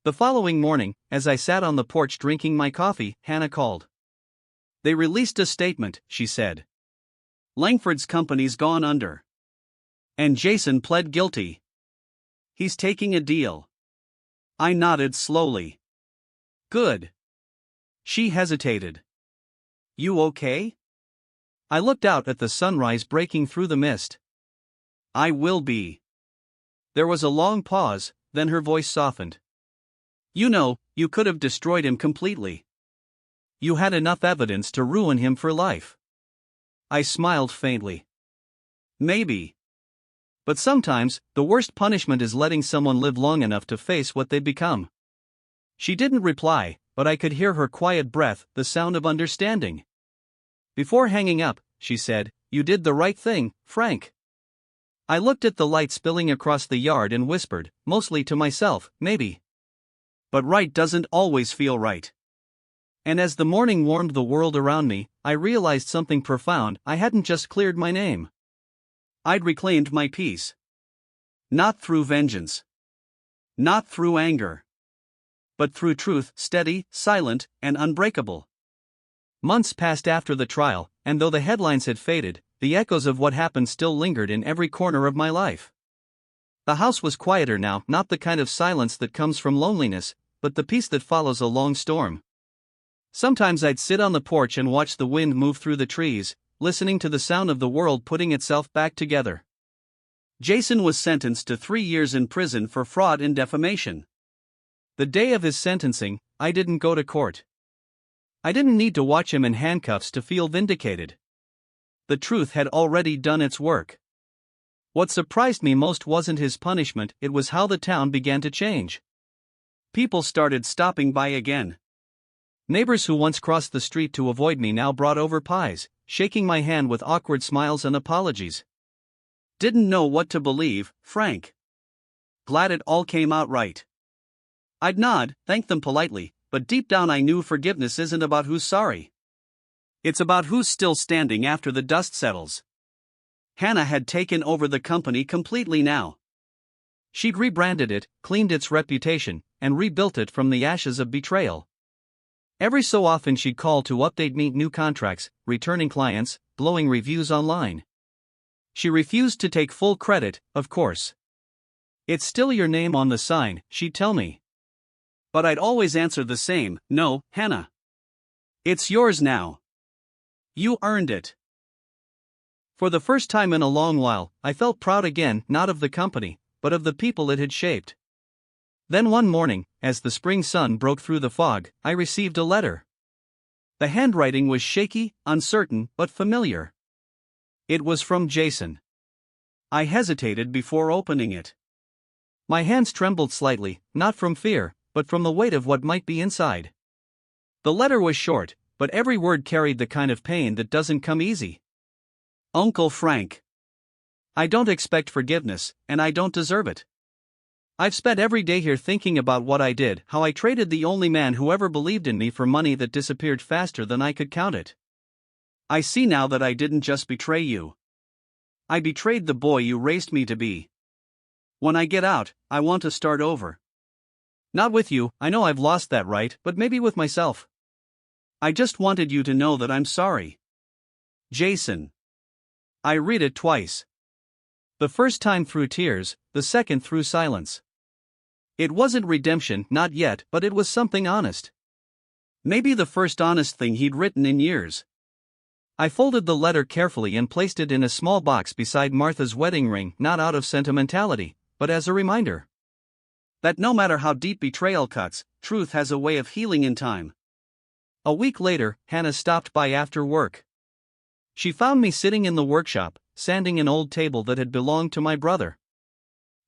The following morning, as I sat on the porch drinking my coffee, Hannah called. They released a statement, she said. Langford's company's gone under. And Jason pled guilty. He's taking a deal. I nodded slowly. Good. She hesitated. You okay? I looked out at the sunrise breaking through the mist. I will be. There was a long pause, then her voice softened. You know, you could have destroyed him completely. You had enough evidence to ruin him for life. I smiled faintly. Maybe. But sometimes, the worst punishment is letting someone live long enough to face what they become. She didn't reply, but I could hear her quiet breath, the sound of understanding. Before hanging up, she said, You did the right thing, Frank. I looked at the light spilling across the yard and whispered, mostly to myself, maybe. But right doesn't always feel right. And as the morning warmed the world around me, I realized something profound. I hadn't just cleared my name. I'd reclaimed my peace. Not through vengeance. Not through anger. But through truth, steady, silent, and unbreakable. Months passed after the trial, and though the headlines had faded, the echoes of what happened still lingered in every corner of my life. The house was quieter now, not the kind of silence that comes from loneliness, but the peace that follows a long storm. Sometimes I'd sit on the porch and watch the wind move through the trees, listening to the sound of the world putting itself back together. Jason was sentenced to 3 years in prison for fraud and defamation. The day of his sentencing, I didn't go to court. I didn't need to watch him in handcuffs to feel vindicated. The truth had already done its work. What surprised me most wasn't his punishment, it was how the town began to change. People started stopping by again. Neighbors who once crossed the street to avoid me now brought over pies, shaking my hand with awkward smiles and apologies. Didn't know what to believe, Frank. Glad it all came out right. I'd nod, thank them politely, but deep down I knew forgiveness isn't about who's sorry. It's about who's still standing after the dust settles. Hannah had taken over the company completely now. She'd rebranded it, cleaned its reputation, and rebuilt it from the ashes of betrayal. Every so often she'd call to update me new contracts, returning clients, glowing reviews online. She refused to take full credit, of course. It's still your name on the sign, she'd tell me. But I'd always answer the same, no, Hannah. It's yours now. You earned it. For the first time in a long while, I felt proud again, not of the company, but of the people it had shaped. Then one morning, as the spring sun broke through the fog, I received a letter. The handwriting was shaky, uncertain, but familiar. It was from Jason. I hesitated before opening it. My hands trembled slightly, not from fear, but from the weight of what might be inside. The letter was short, but every word carried the kind of pain that doesn't come easy. Uncle Frank. I don't expect forgiveness, and I don't deserve it. I've spent every day here thinking about what I did, how I traded the only man who ever believed in me for money that disappeared faster than I could count it. I see now that I didn't just betray you. I betrayed the boy you raised me to be. When I get out, I want to start over. Not with you, I know I've lost that right, but maybe with myself. I just wanted you to know that I'm sorry. Jason. I read it twice. The first time through tears, the second through silence. It wasn't redemption, not yet, but it was something honest. Maybe the first honest thing he'd written in years. I folded the letter carefully and placed it in a small box beside Martha's wedding ring, not out of sentimentality, but as a reminder. That no matter how deep betrayal cuts, truth has a way of healing in time. A week later, Hannah stopped by after work. She found me sitting in the workshop, sanding an old table that had belonged to my brother.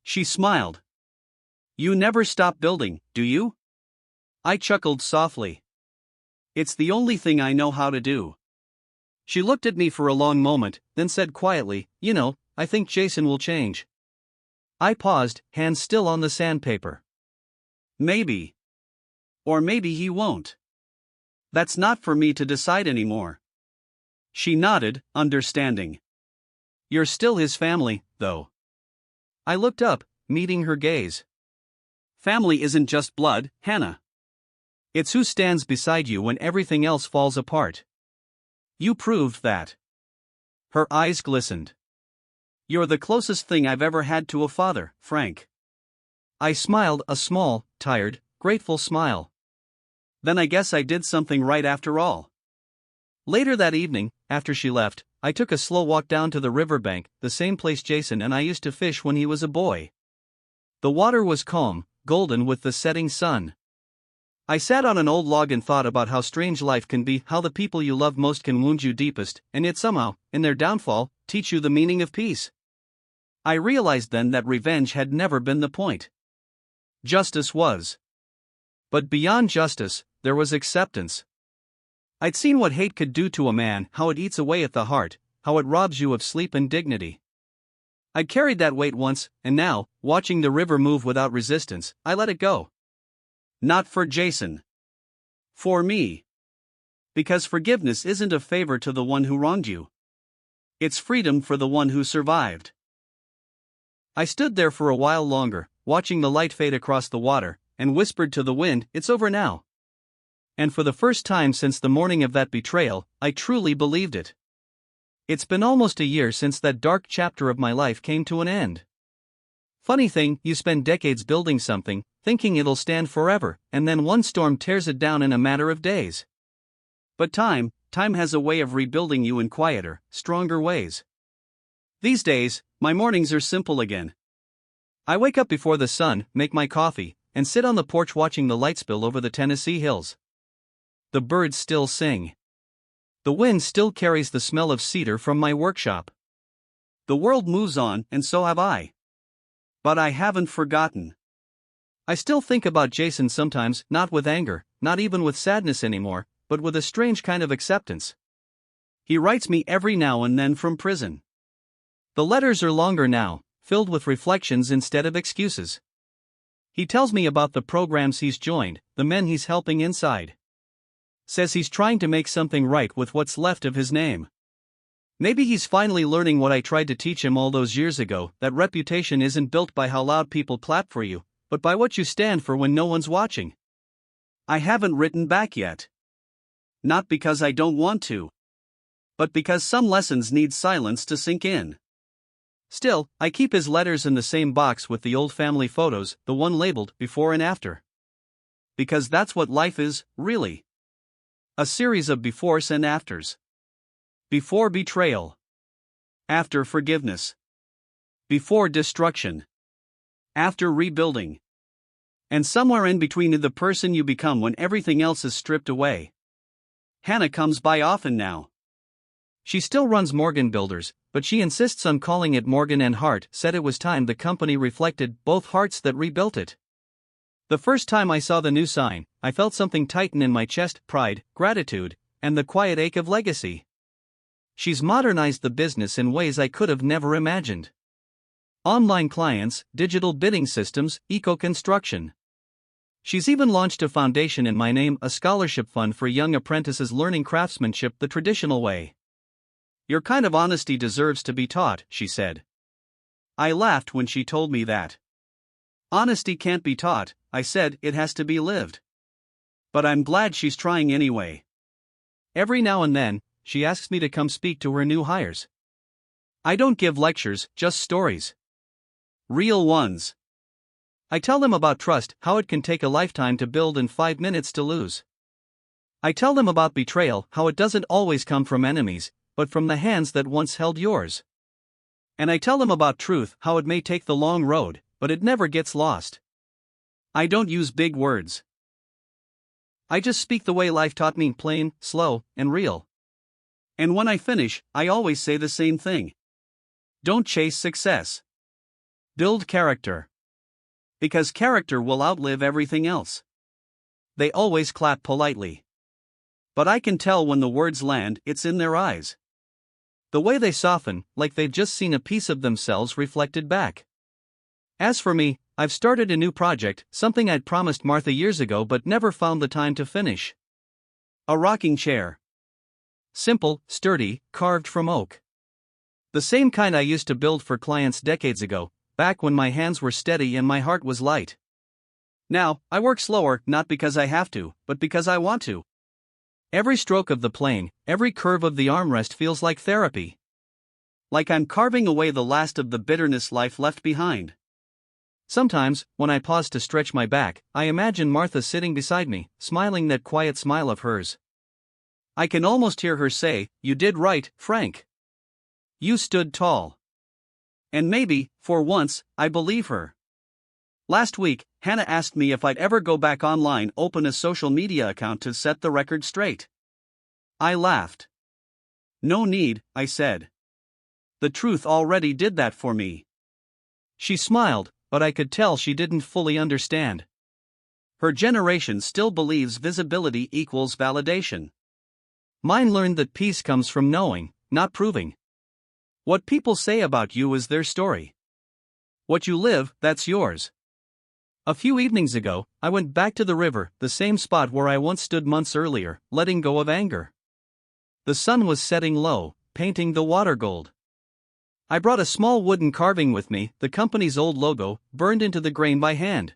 She smiled. You never stop building, do you? I chuckled softly. It's the only thing I know how to do. She looked at me for a long moment, then said quietly, you know, I think Jason will change. I paused, hands still on the sandpaper. Maybe. Or maybe he won't. That's not for me to decide anymore. She nodded, understanding. You're still his family, though. I looked up, meeting her gaze. Family isn't just blood, Hannah. It's who stands beside you when everything else falls apart. You proved that. Her eyes glistened. You're the closest thing I've ever had to a father, Frank. I smiled, a small, tired, grateful smile. Then I guess I did something right after all. Later that evening, after she left, I took a slow walk down to the riverbank, the same place Jason and I used to fish when he was a boy. The water was calm, golden with the setting sun. I sat on an old log and thought about how strange life can be, how the people you love most can wound you deepest, and yet somehow, in their downfall, teach you the meaning of peace. I realized then that revenge had never been the point. Justice was. But beyond justice, there was acceptance. I'd seen what hate could do to a man, how it eats away at the heart, how it robs you of sleep and dignity. I'd carried that weight once, and now, watching the river move without resistance, I let it go. Not for Jason. For me. Because forgiveness isn't a favor to the one who wronged you. It's freedom for the one who survived. I stood there for a while longer, watching the light fade across the water, and whispered to the wind, it's over now. And for the first time since the morning of that betrayal, I truly believed it. It's been almost a year since that dark chapter of my life came to an end. Funny thing, you spend decades building something, thinking it'll stand forever, and then one storm tears it down in a matter of days. But time has a way of rebuilding you in quieter, stronger ways. These days, my mornings are simple again. I wake up before the sun, make my coffee, and sit on the porch watching the light spill over the Tennessee hills. The birds still sing. The wind still carries the smell of cedar from my workshop. The world moves on, and so have I. But I haven't forgotten. I still think about Jason sometimes, not with anger, not even with sadness anymore, but with a strange kind of acceptance. He writes me every now and then from prison. The letters are longer now, filled with reflections instead of excuses. He tells me about the programs he's joined, the men he's helping inside. Says he's trying to make something right with what's left of his name. Maybe he's finally learning what I tried to teach him all those years ago, that reputation isn't built by how loud people clap for you, but by what you stand for when no one's watching. I haven't written back yet. Not because I don't want to, but because some lessons need silence to sink in. Still, I keep his letters in the same box with the old family photos, the one labeled before and after. Because that's what life is, really. A series of befores and afters. Before betrayal. After forgiveness. Before destruction. After rebuilding. And somewhere in between the person you become when everything else is stripped away. Hannah comes by often now. She still runs Morgan Builders, but she insists on calling it Morgan & Hart, said it was time the company reflected both hearts that rebuilt it. The first time I saw the new sign, I felt something tighten in my chest, pride, gratitude, and the quiet ache of legacy. She's modernized the business in ways I could have never imagined. Online clients, digital bidding systems, eco-construction. She's even launched a foundation in my name, a scholarship fund for young apprentices learning craftsmanship the traditional way. Your kind of honesty deserves to be taught, she said. I laughed when she told me that. Honesty can't be taught, I said, it has to be lived. But I'm glad she's trying anyway. Every now and then, she asks me to come speak to her new hires. I don't give lectures, just stories. Real ones. I tell them about trust, how it can take a lifetime to build and 5 minutes to lose. I tell them about betrayal, how it doesn't always come from enemies, but from the hands that once held yours. And I tell them about truth, how it may take the long road, but it never gets lost. I don't use big words. I just speak the way life taught me, plain, slow, and real. And when I finish, I always say the same thing. Don't chase success. Build character. Because character will outlive everything else. They always clap politely. But I can tell when the words land, it's in their eyes. The way they soften, like they've just seen a piece of themselves reflected back. As for me, I've started a new project, something I'd promised Martha years ago but never found the time to finish. A rocking chair. Simple, sturdy, carved from oak. The same kind I used to build for clients decades ago, back when my hands were steady and my heart was light. Now, I work slower, not because I have to, but because I want to. Every stroke of the plane, every curve of the armrest feels like therapy. Like I'm carving away the last of the bitterness life left behind. Sometimes, when I pause to stretch my back, I imagine Martha sitting beside me, smiling that quiet smile of hers. I can almost hear her say, "You did right, Frank. You stood tall." And maybe, for once, I believe her. Last week, Hannah asked me if I'd ever go back online, open a social media account to set the record straight. I laughed. No need, I said. The truth already did that for me. She smiled, but I could tell she didn't fully understand. Her generation still believes visibility equals validation. Mine learned that peace comes from knowing, not proving. What people say about you is their story. What you live, that's yours. A few evenings ago, I went back to the river, the same spot where I once stood months earlier, letting go of anger. The sun was setting low, painting the water gold. I brought a small wooden carving with me, the company's old logo, burned into the grain by hand.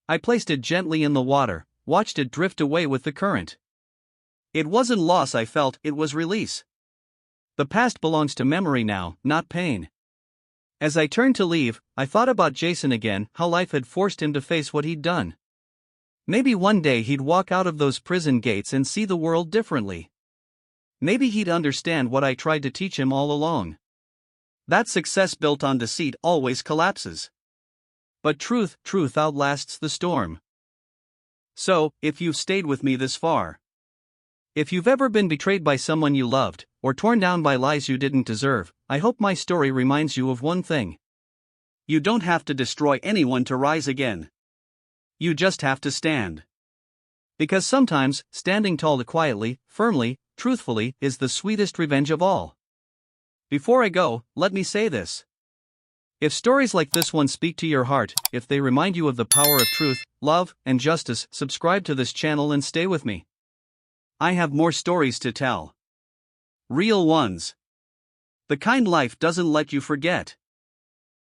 I placed it gently in the water, watched it drift away with the current. It wasn't loss I felt, it was release. The past belongs to memory now, not pain. As I turned to leave, I thought about Jason again, how life had forced him to face what he'd done. Maybe one day he'd walk out of those prison gates and see the world differently. Maybe he'd understand what I tried to teach him all along. That success built on deceit always collapses. But truth outlasts the storm. So, if you've stayed with me this far, if you've ever been betrayed by someone you loved, or torn down by lies you didn't deserve, I hope my story reminds you of one thing. You don't have to destroy anyone to rise again. You just have to stand. Because sometimes, standing tall quietly, firmly, truthfully, is the sweetest revenge of all. Before I go, let me say this. If stories like this one speak to your heart, if they remind you of the power of truth, love, and justice, subscribe to this channel and stay with me. I have more stories to tell. Real ones. The kind life doesn't let you forget.